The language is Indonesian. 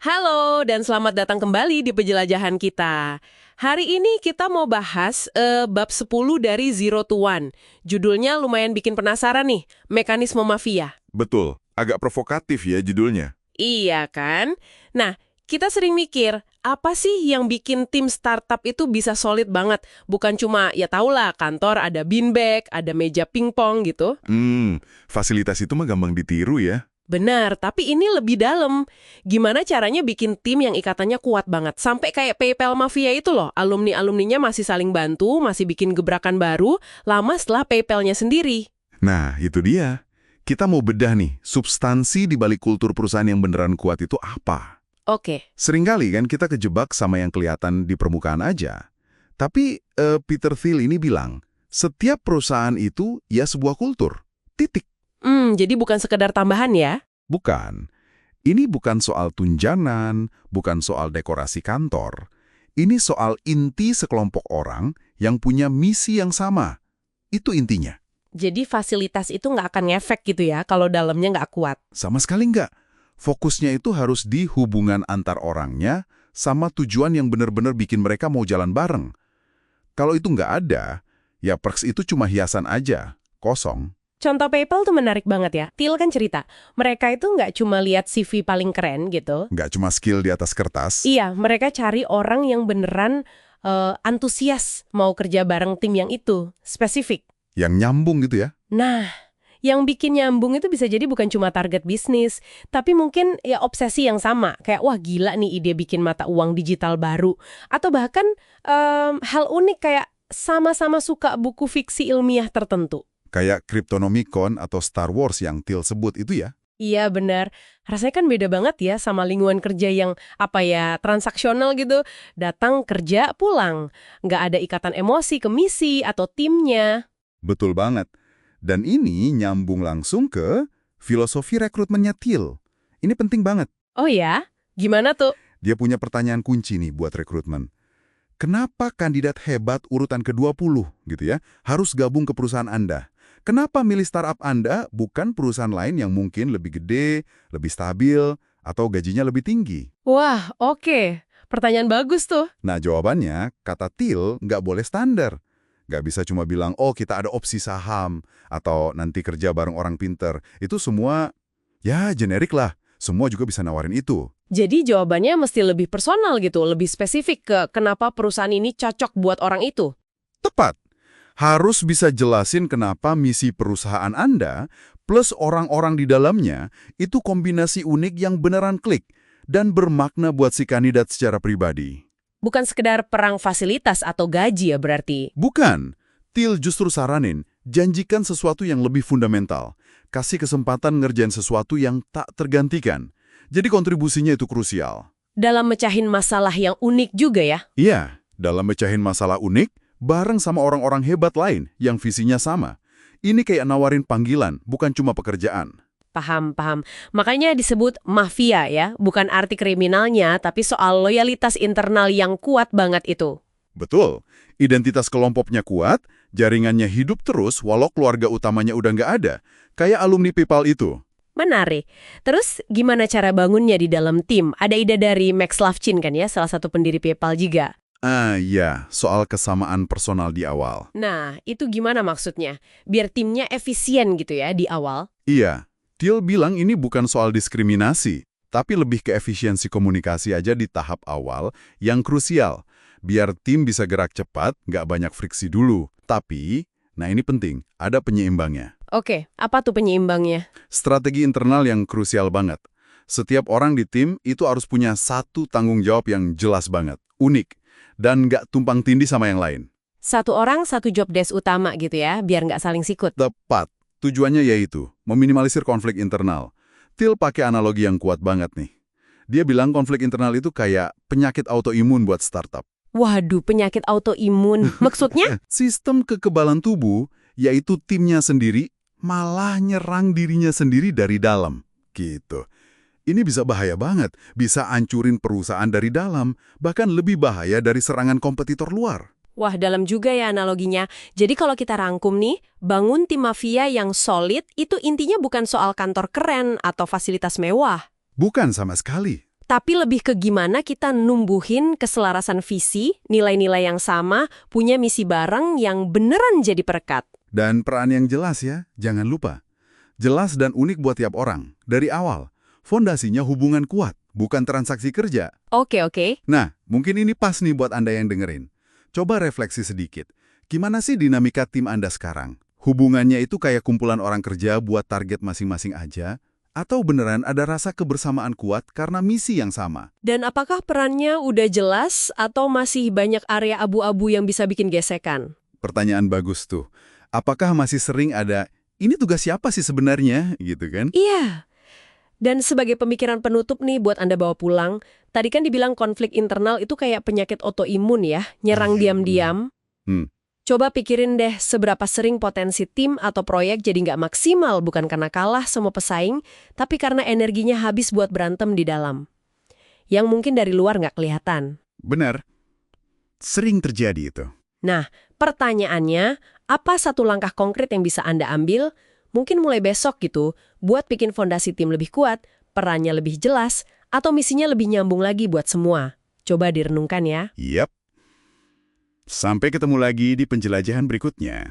Halo, dan selamat datang kembali di penjelajahan kita. Hari ini kita mau bahas bab 10 dari Zero to One. Judulnya lumayan bikin penasaran nih, mekanisme mafia. Betul, agak provokatif ya judulnya. Iya kan? Nah, kita sering mikir, apa sih yang bikin tim startup itu bisa solid banget? Bukan cuma, ya tahulah, kantor ada beanbag, ada meja pingpong gitu. Fasilitas itu mah gampang ditiru ya. Benar, tapi ini lebih dalam. Gimana caranya bikin tim yang ikatannya kuat banget? Sampai kayak PayPal Mafia itu loh, alumni-alumninya masih saling bantu, masih bikin gebrakan baru, lama setelah PayPal-nya sendiri. Nah, itu dia. Kita mau bedah nih, substansi di balik kultur perusahaan yang beneran kuat itu apa? Oke, Seringkali kan kita kejebak sama yang kelihatan di permukaan aja. Tapi Peter Thiel ini bilang, setiap perusahaan itu ya sebuah kultur. Titik. jadi bukan sekedar tambahan ya? Bukan. Ini bukan soal tunjangan, bukan soal dekorasi kantor. Ini soal inti sekelompok orang yang punya misi yang sama. Itu intinya. Jadi fasilitas itu nggak akan ngefek gitu ya, kalau dalamnya nggak kuat. Sama sekali nggak. Fokusnya itu harus di hubungan antar orangnya sama tujuan yang benar-benar bikin mereka mau jalan bareng. Kalau itu nggak ada, ya perks itu cuma hiasan aja, kosong. Contoh PayPal tuh menarik banget ya. Thiel kan cerita, mereka itu nggak cuma lihat CV paling keren gitu. Nggak cuma skill di atas kertas. Iya, mereka cari orang yang beneran antusias mau kerja bareng tim yang itu, spesifik. Yang nyambung gitu ya. Nah, yang bikin nyambung itu bisa jadi bukan cuma target bisnis, tapi mungkin ya obsesi yang sama. Kayak, wah gila nih ide bikin mata uang digital baru. Atau bahkan hal unik kayak sama-sama suka buku fiksi ilmiah tertentu. Kayak Cryptonomicon atau Star Wars yang Thiel sebut itu ya. Iya benar, rasanya kan beda banget ya sama lingkungan kerja yang transaksional gitu. Datang kerja pulang, nggak ada ikatan emosi ke misi atau timnya. Betul banget. Dan ini nyambung langsung ke filosofi rekrutmennya Thiel. Ini penting banget. Oh ya, gimana tuh? Dia punya pertanyaan kunci nih buat rekrutmen. Kenapa kandidat hebat urutan ke-20 gitu ya, harus gabung ke perusahaan Anda? Kenapa milih startup Anda bukan perusahaan lain yang mungkin lebih gede, lebih stabil, atau gajinya lebih tinggi? Wah, oke. Pertanyaan bagus tuh. Nah, jawabannya, kata Thiel nggak boleh standar. Nggak bisa cuma bilang, oh kita ada opsi saham, atau nanti kerja bareng orang pinter. Itu semua, ya generik lah. Semua juga bisa nawarin itu. Jadi jawabannya mesti lebih personal gitu, lebih spesifik ke kenapa perusahaan ini cocok buat orang itu. Tepat. Harus bisa jelasin kenapa misi perusahaan Anda plus orang-orang di dalamnya itu kombinasi unik yang beneran klik dan bermakna buat si kandidat secara pribadi. Bukan sekedar perang fasilitas atau gaji ya berarti. Bukan. Thiel justru saranin, janjikan sesuatu yang lebih fundamental. Kasih kesempatan ngerjain sesuatu yang tak tergantikan. Jadi kontribusinya itu krusial. Dalam mecahin masalah yang unik juga ya. Iya, dalam mecahin masalah unik, bareng sama orang-orang hebat lain yang visinya sama. Ini kayak nawarin panggilan, bukan cuma pekerjaan. Paham, paham. Makanya disebut mafia ya, bukan arti kriminalnya, tapi soal loyalitas internal yang kuat banget itu. Betul, identitas kelompoknya kuat, jaringannya hidup terus walau keluarga utamanya udah nggak ada. Kayak alumni PayPal itu. Menarik. Terus gimana cara bangunnya di dalam tim? Ada ide dari Max Levchin kan ya, salah satu pendiri PayPal juga. Ya, soal kesamaan personal di awal. Nah, itu gimana maksudnya? Biar timnya efisien gitu ya di awal. Iya, Thiel bilang ini bukan soal diskriminasi, tapi lebih ke efisiensi komunikasi aja di tahap awal yang krusial. Biar tim bisa gerak cepat, nggak banyak friksi dulu. Tapi, nah ini penting, ada penyeimbangnya. Oke, apa tuh penyeimbangnya? Strategi internal yang krusial banget. Setiap orang di tim itu harus punya satu tanggung jawab yang jelas banget, unik, dan nggak tumpang tindih sama yang lain. Satu orang, satu job desk utama gitu ya, biar nggak saling sikut. Tepat. Tujuannya yaitu meminimalisir konflik internal. Thiel pakai analogi yang kuat banget nih. Dia bilang konflik internal itu kayak penyakit autoimun buat startup. Waduh, penyakit autoimun. Maksudnya? Sistem kekebalan tubuh, yaitu timnya sendiri, malah nyerang dirinya sendiri dari dalam. Gitu. Ini bisa bahaya banget, bisa ancurin perusahaan dari dalam, bahkan lebih bahaya dari serangan kompetitor luar. Wah, dalam juga ya analoginya. Jadi kalau kita rangkum nih, bangun tim mafia yang solid itu intinya bukan soal kantor keren atau fasilitas mewah. Bukan sama sekali. Tapi lebih ke gimana kita numbuhin keselarasan visi, nilai-nilai yang sama, punya misi bareng yang beneran jadi perekat. Dan peran yang jelas ya, jangan lupa. Jelas dan unik buat tiap orang, dari awal. Fondasinya hubungan kuat, bukan transaksi kerja. Oke. Nah, mungkin ini pas nih buat Anda yang dengerin. Coba refleksi sedikit. Gimana sih dinamika tim Anda sekarang? Hubungannya itu kayak kumpulan orang kerja buat target masing-masing aja? Atau beneran ada rasa kebersamaan kuat karena misi yang sama? Dan apakah perannya udah jelas atau masih banyak area abu-abu yang bisa bikin gesekan? Pertanyaan bagus tuh. Apakah masih sering ada, ini tugas siapa sih sebenarnya? Gitu kan? Iya. Dan sebagai pemikiran penutup nih buat Anda bawa pulang, tadi kan dibilang konflik internal itu kayak penyakit autoimun ya, nyerang diam-diam. Coba pikirin deh seberapa sering potensi tim atau proyek jadi nggak maksimal bukan karena kalah sama pesaing, tapi karena energinya habis buat berantem di dalam. Yang mungkin dari luar nggak kelihatan. Benar. Sering terjadi itu. Nah, pertanyaannya, apa satu langkah konkret yang bisa Anda ambil, mungkin mulai besok gitu, buat bikin fondasi tim lebih kuat, perannya lebih jelas, atau misinya lebih nyambung lagi buat semua? Coba direnungkan ya. Yap. Sampai ketemu lagi di penjelajahan berikutnya.